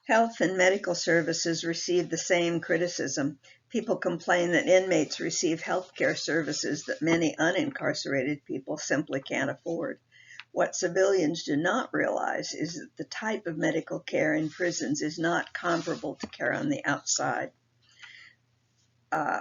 Health and medical services receive the same criticism. People complain that inmates receive health care services that many unincarcerated people simply can't afford. What civilians do not realize is that the type of medical care in prisons is not comparable to care on the outside.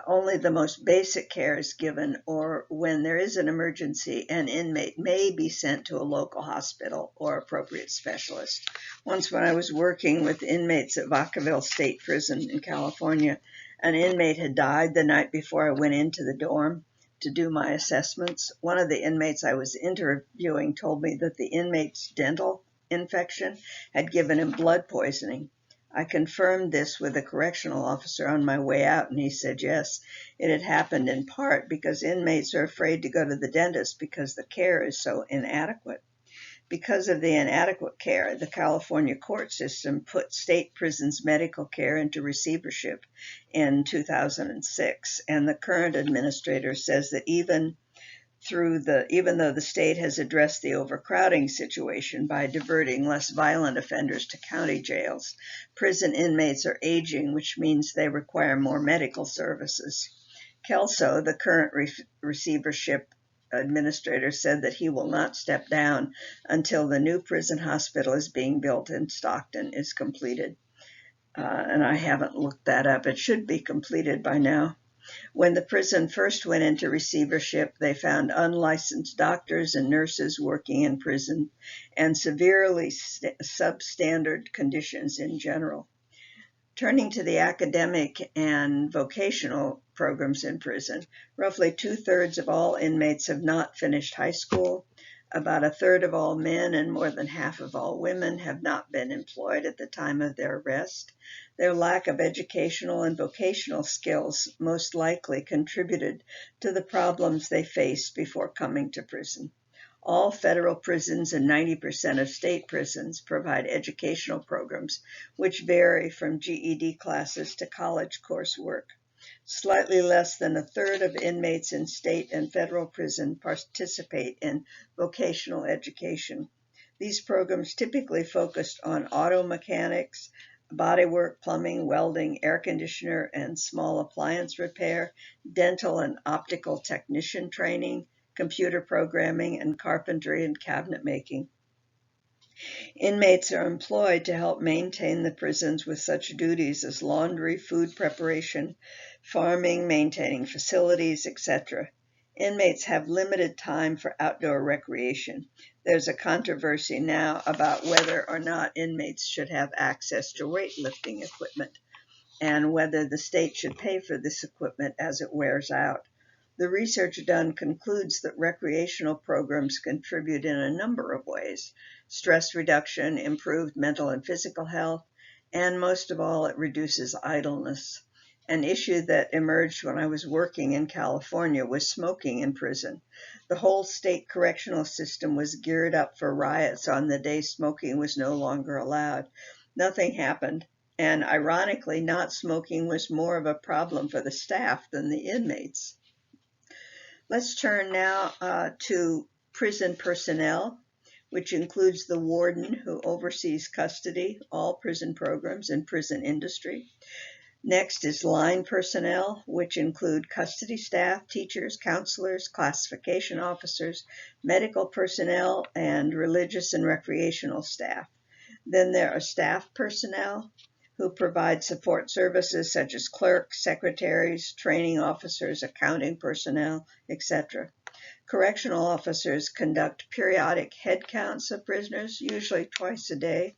Only the most basic care is given, or when there is an emergency, an inmate may be sent to a local hospital or appropriate specialist. Once, when I was working with inmates at Vacaville State Prison in California, an inmate had died the night before I went into the dorm to do my assessments. One of the inmates I was interviewing told me that the inmate's dental infection had given him blood poisoning. I confirmed this with a correctional officer on my way out, and he said yes, it had happened in part because inmates are afraid to go to the dentist because the care is so inadequate. Because of the inadequate care, the California court system put state prisons' medical care into receivership in 2006, and the current administrator says that even though the state has addressed the overcrowding situation by diverting less violent offenders to county jails, prison inmates are aging, which means they require more medical services. Kelso, the current receivership administrator, said that he will not step down until the new prison hospital is being built in Stockton is completed. And I haven't looked that up. It should be completed by now. When the prison first went into receivership, they found unlicensed doctors and nurses working in prison and severely substandard conditions in general. Turning to the academic and vocational programs in prison, roughly 2/3 of all inmates have not finished high school. About 1/3 of all men and more than half of all women have not been employed at the time of their arrest. Their lack of educational and vocational skills most likely contributed to the problems they faced before coming to prison. All federal prisons and 90% of state prisons provide educational programs, which vary from GED classes to college coursework. Slightly less than 1/3 of inmates in state and federal prison participate in vocational education. These programs typically focused on auto mechanics, bodywork, plumbing, welding, air conditioner and small appliance repair, dental and optical technician training, computer programming, and carpentry and cabinet making. Inmates are employed to help maintain the prisons with such duties as laundry, food preparation, farming, maintaining facilities, etc. Inmates have limited time for outdoor recreation. There's a controversy now about whether or not inmates should have access to weightlifting equipment and whether the state should pay for this equipment as it wears out. The research done concludes that recreational programs contribute in a number of ways: stress reduction, improved mental and physical health, and most of all, it reduces idleness. An issue that emerged when I was working in California was smoking in prison. The whole state correctional system was geared up for riots on the day smoking was no longer allowed. Nothing happened, and ironically, not smoking was more of a problem for the staff than the inmates. Let's turn now to prison personnel, which includes the warden who oversees custody, all prison programs, and prison industry. Next is line personnel, which include custody staff, teachers, counselors, classification officers, medical personnel, and religious and recreational staff. Then there are staff personnel, who provide support services such as clerks, secretaries, training officers, accounting personnel, etc. Correctional officers conduct periodic head counts of prisoners, usually twice a day.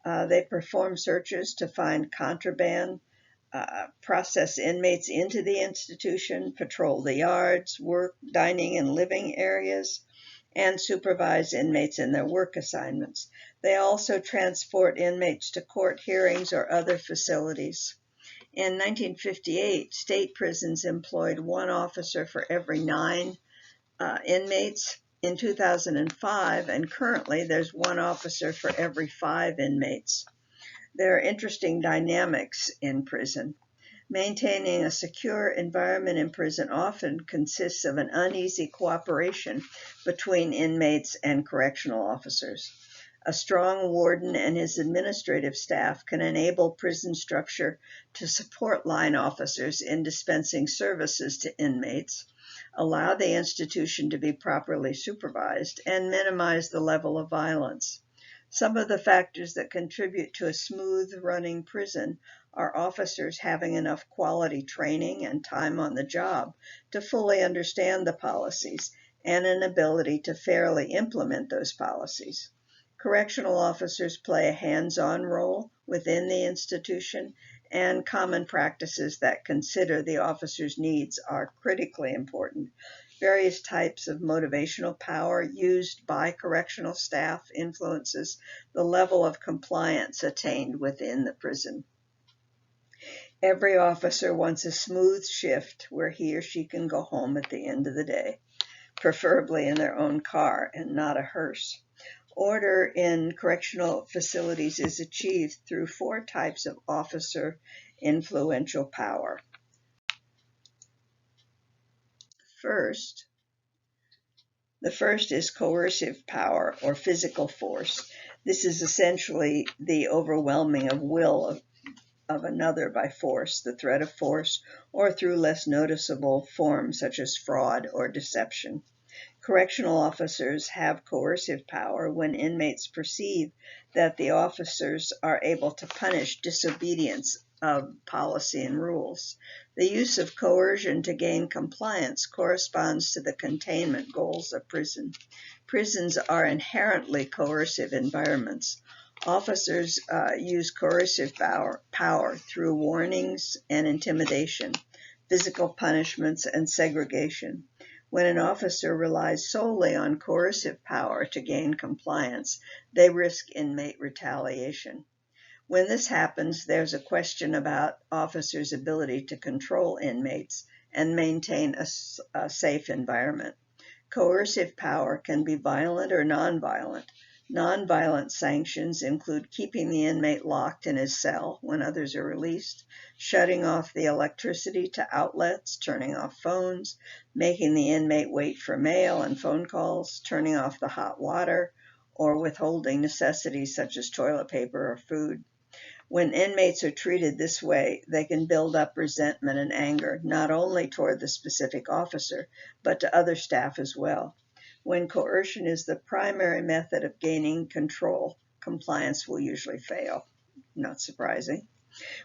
They perform searches to find contraband, process inmates into the institution, patrol the yards, work, dining, and living areas, and supervise inmates in their work assignments. They also transport inmates to court hearings or other facilities. In 1958, state prisons employed one officer for every 9 inmates. In 2005, and currently, there's one officer for every 5 inmates. There are interesting dynamics in prison. Maintaining a secure environment in prison often consists of an uneasy cooperation between inmates and correctional officers. A strong warden and his administrative staff can enable prison structure to support line officers in dispensing services to inmates, allow the institution to be properly supervised, and minimize the level of violence. Some of the factors that contribute to a smooth running prison are officers having enough quality training and time on the job to fully understand the policies and an ability to fairly implement those policies. Correctional officers play a hands-on role within the institution, and common practices that consider the officer's needs are critically important. Various types of motivational power used by correctional staff influences the level of compliance attained within the prison. Every officer wants a smooth shift where he or she can go home at the end of the day, preferably in their own car and not a hearse. Order in correctional facilities is achieved through 4 types of officer influential power. The first is coercive power or physical force. This is essentially the overwhelming of will of another by force, the threat of force, or through less noticeable forms such as fraud or deception. Correctional officers have coercive power when inmates perceive that the officers are able to punish disobedience of policy and rules. The use of coercion to gain compliance corresponds to the containment goals of prison. Prisons are inherently coercive environments. Officers use coercive power through warnings and intimidation, physical punishments, and segregation. When an officer relies solely on coercive power to gain compliance, they risk inmate retaliation. When this happens, there's a question about officers' ability to control inmates and maintain a safe environment. Coercive power can be violent or nonviolent. Nonviolent sanctions include keeping the inmate locked in his cell when others are released, shutting off the electricity to outlets, turning off phones, making the inmate wait for mail and phone calls, turning off the hot water, or withholding necessities such as toilet paper or food. When inmates are treated this way, they can build up resentment and anger, not only toward the specific officer, but to other staff as well. When coercion is the primary method of gaining control, compliance will usually fail. Not surprising.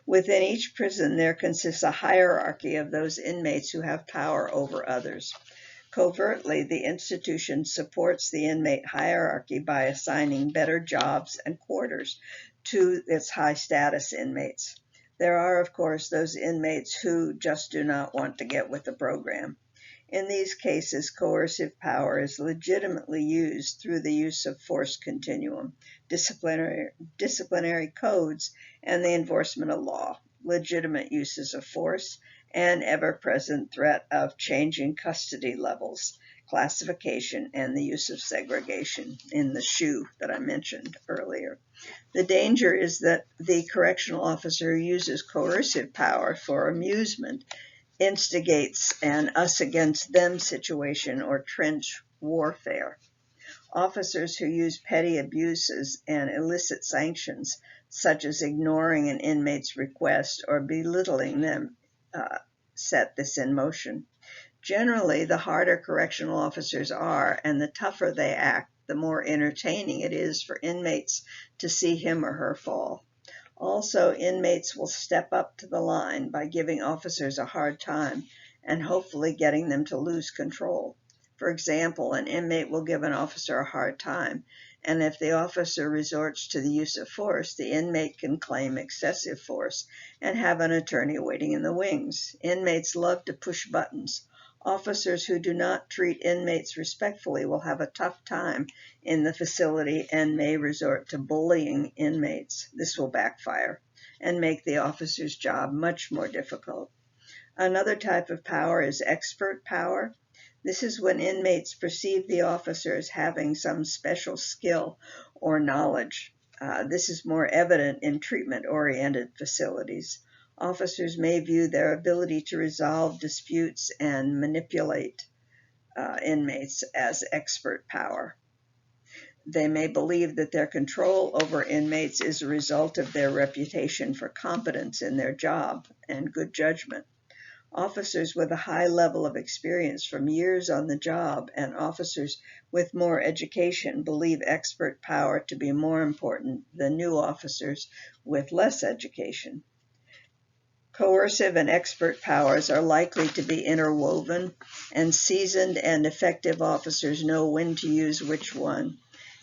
Within each prison, there consists a hierarchy of those inmates who have power over others. Covertly, the institution supports the inmate hierarchy by assigning better jobs and quarters to its high-status inmates. There are, of course, those inmates who just do not want to get with the program. In these cases, coercive power is legitimately used through the use of force continuum, disciplinary codes, and the enforcement of law, legitimate uses of force, and ever-present threat of changing custody levels, classification, and the use of segregation in the SHU that I mentioned earlier. The danger is that the correctional officer who uses coercive power for amusement instigates an us against them situation or trench warfare. Officers who use petty abuses and illicit sanctions, such as ignoring an inmate's request or belittling them, set this in motion. Generally, the harder correctional officers are and the tougher they act, the more entertaining it is for inmates to see him or her fall. Also, inmates will step up to the line by giving officers a hard time and hopefully getting them to lose control. For example, an inmate will give an officer a hard time, and if the officer resorts to the use of force, the inmate can claim excessive force and have an attorney waiting in the wings. Inmates love to push buttons. Officers who do not treat inmates respectfully will have a tough time in the facility and may resort to bullying inmates. This will backfire and make the officer's job much more difficult. Another type of power is expert power. This is when inmates perceive the officer as having some special skill or knowledge. This is more evident in treatment-oriented facilities. Officers may view their ability to resolve disputes and manipulate inmates as expert power. They may believe that their control over inmates is a result of their reputation for competence in their job and good judgment. Officers with a high level of experience from years on the job and officers with more education believe expert power to be more important than new officers with less education. Coercive and expert powers are likely to be interwoven, and seasoned and effective officers know when to use which one.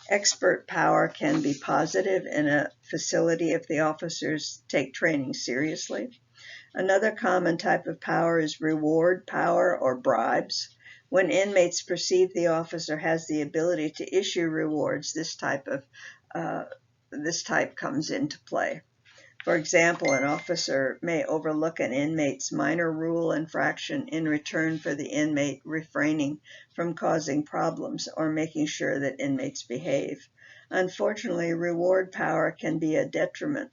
Expert power can be positive in a facility if the officers take training seriously. Another common type of power is reward power or bribes. When inmates perceive the officer has the ability to issue rewards, this type comes into play. For example, an officer may overlook an inmate's minor rule infraction in return for the inmate refraining from causing problems or making sure that inmates behave. Unfortunately, reward power can be a detriment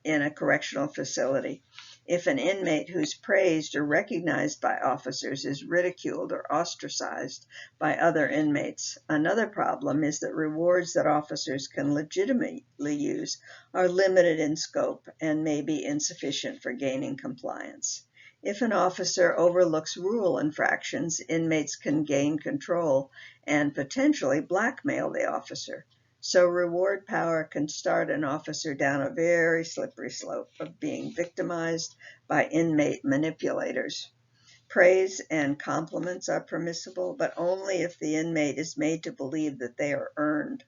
in a correctional facility. If an inmate who's praised or recognized by officers is ridiculed or ostracized by other inmates. Another problem is that rewards that officers can legitimately use are limited in scope and may be insufficient for gaining compliance. If an officer overlooks rule infractions, inmates can gain control and potentially blackmail the officer. So reward power can start an officer down a very slippery slope of being victimized by inmate manipulators. Praise and compliments are permissible, but only if the inmate is made to believe that they are earned.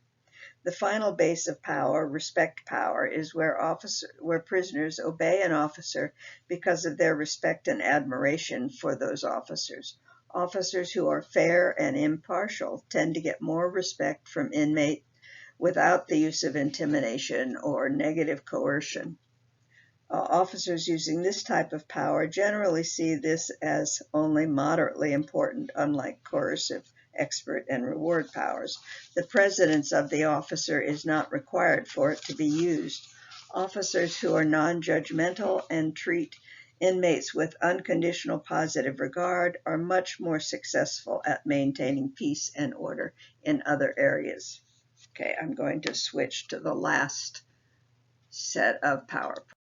The final base of power, respect power, is where prisoners obey an officer because of their respect and admiration for those officers. Officers who are fair and impartial tend to get more respect from inmates without the use of intimidation or negative coercion. Officers using this type of power generally see this as only moderately important, unlike coercive, expert, and reward powers. The presence of the officer is not required for it to be used. Officers who are non-judgmental and treat inmates with unconditional positive regard are much more successful at maintaining peace and order in other areas. Okay, I'm going to switch to the last set of PowerPoint.